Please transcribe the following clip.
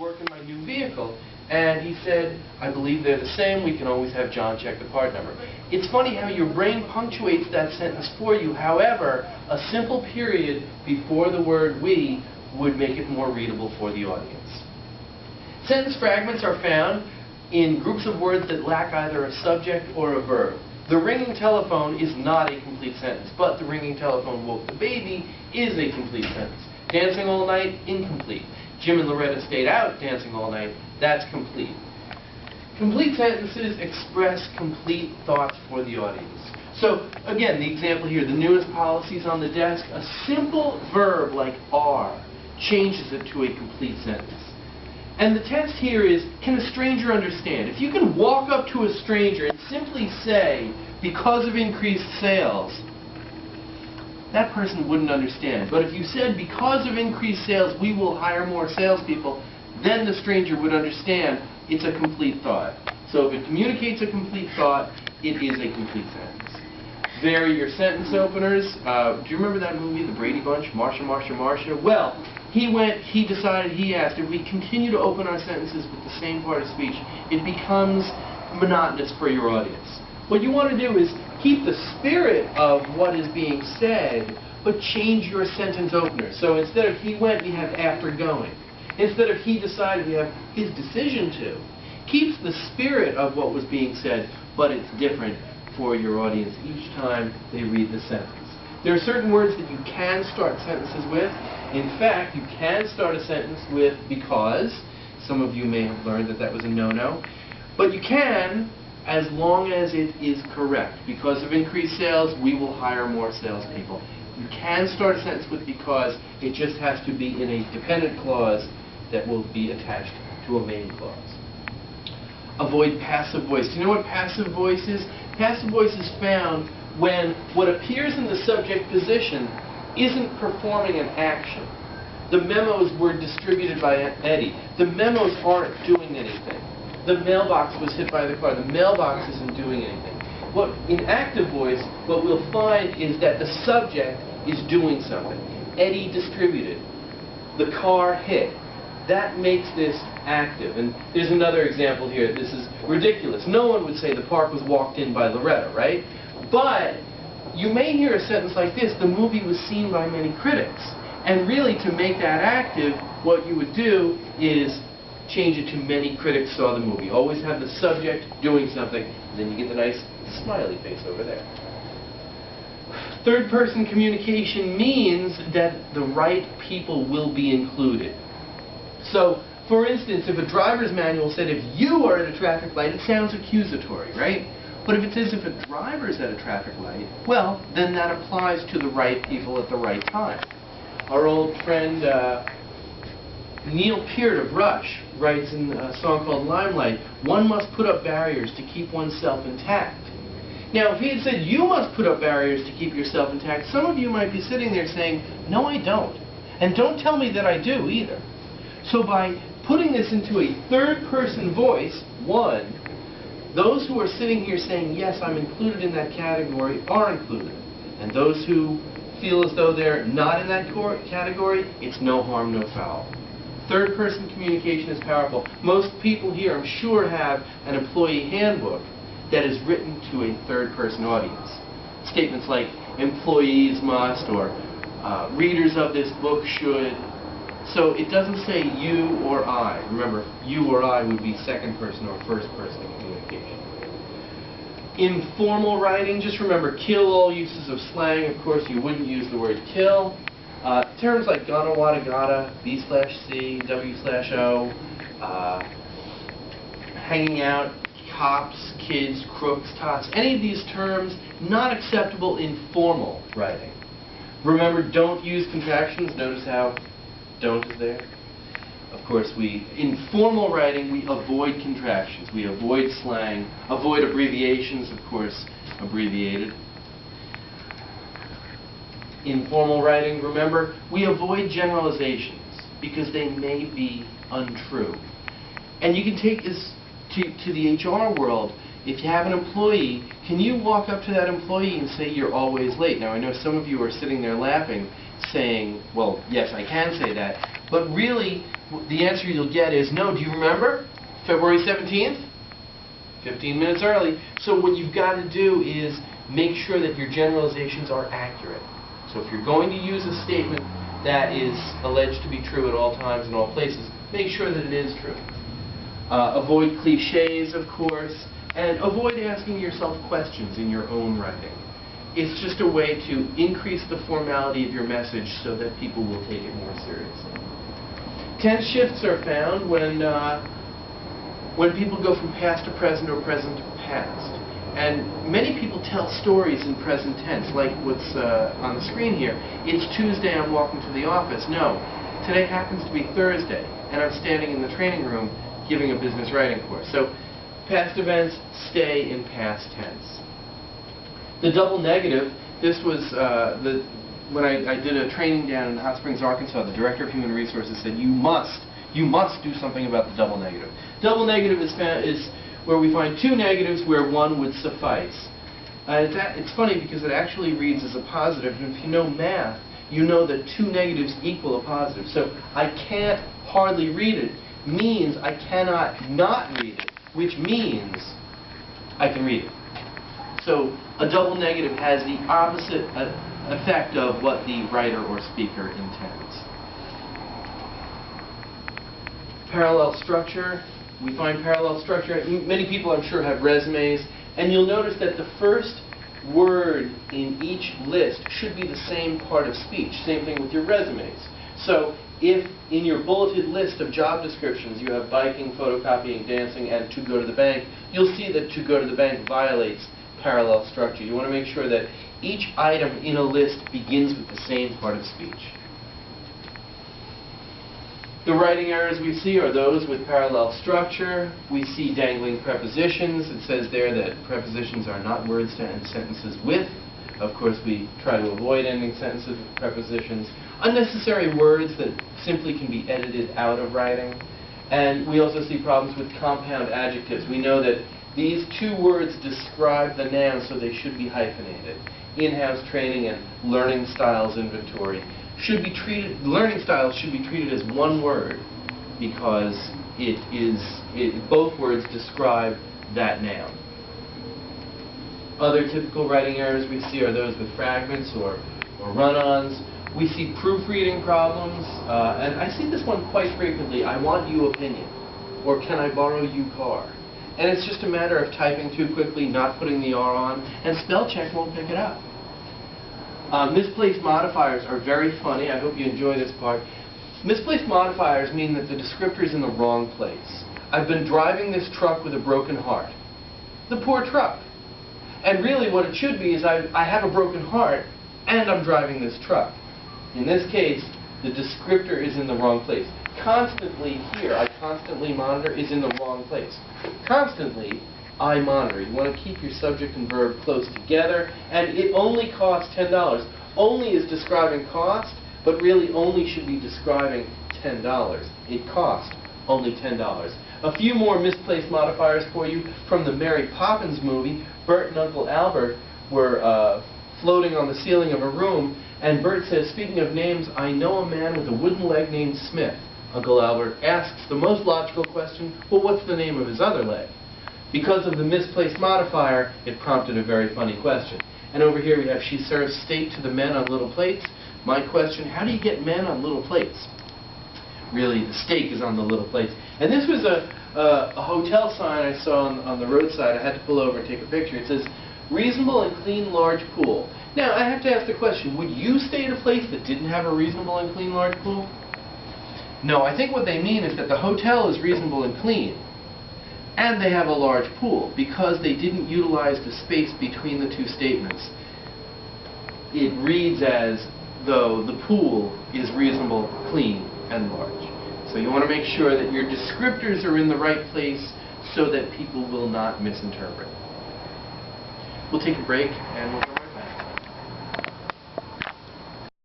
working my new vehicle, and he said, I believe they're the same, we can always have John check the part number. It's funny how your brain punctuates that sentence for you. However, a simple period before the word we would make it more readable for the audience. Sentence fragments are found in groups of words that lack either a subject or a verb. The ringing telephone is not a complete sentence, but the ringing telephone woke the baby is a complete sentence. Dancing all night, incomplete. Jim and Loretta stayed out dancing all night, that's complete. Complete sentences express complete thoughts for the audience. So, again, the example here, the newest policies on the desk, a simple verb like are changes it to a complete sentence. And the test here is, can a stranger understand? If you can walk up to a stranger and simply say, because of increased sales, that person wouldn't understand. But if you said, because of increased sales, we will hire more salespeople, then the stranger would understand it's a complete thought. So if it communicates a complete thought, it is a complete sentence. Vary your sentence openers. Do you remember that movie, The Brady Bunch? Marsha, Marsha, Marsha? Well, he decided, he asked, if we continue to open our sentences with the same part of speech, it becomes monotonous for your audience. What you want to do is keep the spirit of what is being said, but change your sentence opener. So instead of he went, we have after going. Instead of he decided, we have his decision to. Keeps the spirit of what was being said, but it's different for your audience each time they read the sentence. There are certain words that you can start sentences with. In fact, you can start a sentence with because. Some of you may have learned that that was a no-no. But you can, as long as it is correct. Because of increased sales, we will hire more salespeople. You can start a sentence with because. It just has to be in a dependent clause that will be attached to a main clause. Avoid passive voice. Do you know what passive voice is? Passive voice is found when what appears in the subject position isn't performing an action. The memos were distributed by Eddie. The memos aren't doing anything. The mailbox was hit by the car. The mailbox isn't doing anything. In active voice, what we'll find is that the subject is doing something. Eddie distributed. The car hit. That makes this active. And there's another example here. This is ridiculous. No one would say the park was walked in by Loretta, right? But you may hear a sentence like this, the movie was seen by many critics. And really, to make that active, what you would do is change it to many critics saw the movie. Always have the subject doing something, and then you get the nice smiley face over there. Third-person communication means that the right people will be included. So, for instance, if a driver's manual said, if you are at a traffic light, it sounds accusatory, right? But if it says if a driver's at a traffic light, well, then that applies to the right people at the right time. Our old friend Neil Peart of Rush writes in a song called Limelight, one must put up barriers to keep oneself intact. Now, if he had said, you must put up barriers to keep yourself intact, some of you might be sitting there saying, no, I don't. And don't tell me that I do either. So by putting this into a third-person voice, one, those who are sitting here saying, yes, I'm included in that category, are included. And those who feel as though they're not in that category, it's no harm, no foul. Third-person communication is powerful. Most people here, I'm sure, have an employee handbook that is written to a third-person audience. Statements like, employees must, or readers of this book should. So it doesn't say you or I. Remember, you or I would be second-person or first-person communication. Informal writing, just remember, kill all uses of slang. Of course, you wouldn't use the word kill. Terms like gonna, wada, gotta, B/C, W/O, hanging out, cops, kids, crooks, tots, any of these terms, not acceptable in formal writing. Remember, don't use contractions. Notice how don't is there. Of course, in formal writing, we avoid contractions. We avoid slang, avoid abbreviations, of course, abbreviated. In formal writing, remember, we avoid generalizations because they may be untrue. And you can take this to the HR world. If you have an employee, can you walk up to that employee and say you're always late? Now, I know some of you are sitting there laughing, saying, well, yes, I can say that. But really, the answer you'll get is, no, do you remember? February 17th? 15 minutes early. So what you've got to do is make sure that your generalizations are accurate. So if you're going to use a statement that is alleged to be true at all times and all places, make sure that it is true. Avoid cliches, of course, and avoid asking yourself questions in your own writing. It's just a way to increase the formality of your message so that people will take it more seriously. Tense shifts are found when people go from past to present or present to past. And many people tell stories in present tense, like what's on the screen here. It's Tuesday, I'm walking to the office. No, today happens to be Thursday, and I'm standing in the training room giving a business writing course. So past events stay in past tense. The double negative, this was when I did a training down in Hot Springs, Arkansas, the Director of Human Resources said, you must do something about the double negative. Double negative is where we find two negatives where one would suffice. It's funny because it actually reads as a positive, and if you know math, you know that two negatives equal a positive. So I can't hardly read it means I cannot not read it, which means I can read it. So a double negative has the opposite effect of what the writer or speaker intends. Parallel structure. We find parallel structure. Many people, I'm sure, have resumes, and you'll notice that the first word in each list should be the same part of speech. Same thing with your resumes. So if in your bulleted list of job descriptions you have biking, photocopying, dancing, and to go to the bank, you'll see that to go to the bank violates parallel structure. You want to make sure that each item in a list begins with the same part of speech. The writing errors we see are those with parallel structure. We see dangling prepositions. It says there that prepositions are not words to end sentences with. Of course, we try to avoid ending sentences with prepositions. Unnecessary words that simply can be edited out of writing. And we also see problems with compound adjectives. We know that these two words describe the noun, so they should be hyphenated. In-house training and learning styles inventory should be treated, learning styles should be treated as one word because both words describe that noun. Other typical writing errors we see are those with fragments or run-ons. We see proofreading problems, and I see this one quite frequently. I want you opinion, or can I borrow you car? And it's just a matter of typing too quickly, not putting the R on, and spell check won't pick it up. Misplaced modifiers are very funny. I hope you enjoy this part. Misplaced modifiers mean that the descriptor is in the wrong place. I've been driving this truck with a broken heart. The poor truck. And really what it should be is I have a broken heart and I'm driving this truck. In this case, the descriptor is in the wrong place. Constantly here, I constantly monitor, is in the wrong place. Constantly, I monitor. You want to keep your subject and verb close together, and it only costs $10. Only is describing cost, but really only should be describing $10. It cost only $10. A few more misplaced modifiers for you from the Mary Poppins movie. Bert and Uncle Albert were floating on the ceiling of a room, and Bert says, speaking of names, I know a man with a wooden leg named Smith. Uncle Albert asks the most logical question, well, what's the name of his other leg? Because of the misplaced modifier, it prompted a very funny question. And over here we have, she serves steak to the men on little plates. My question, how do you get men on little plates? Really, the steak is on the little plates. And this was a hotel sign I saw on the roadside. I had to pull over and take a picture. It says, reasonable and clean large pool. Now, I have to ask the question, would you stay at a place that didn't have a reasonable and clean large pool? No, I think what they mean is that the hotel is reasonable and clean, and they have a large pool, because they didn't utilize the space between the two statements. It reads as though the pool is reasonable, clean, and large. So you want to make sure that your descriptors are in the right place so that people will not misinterpret. We'll take a break and we'll go right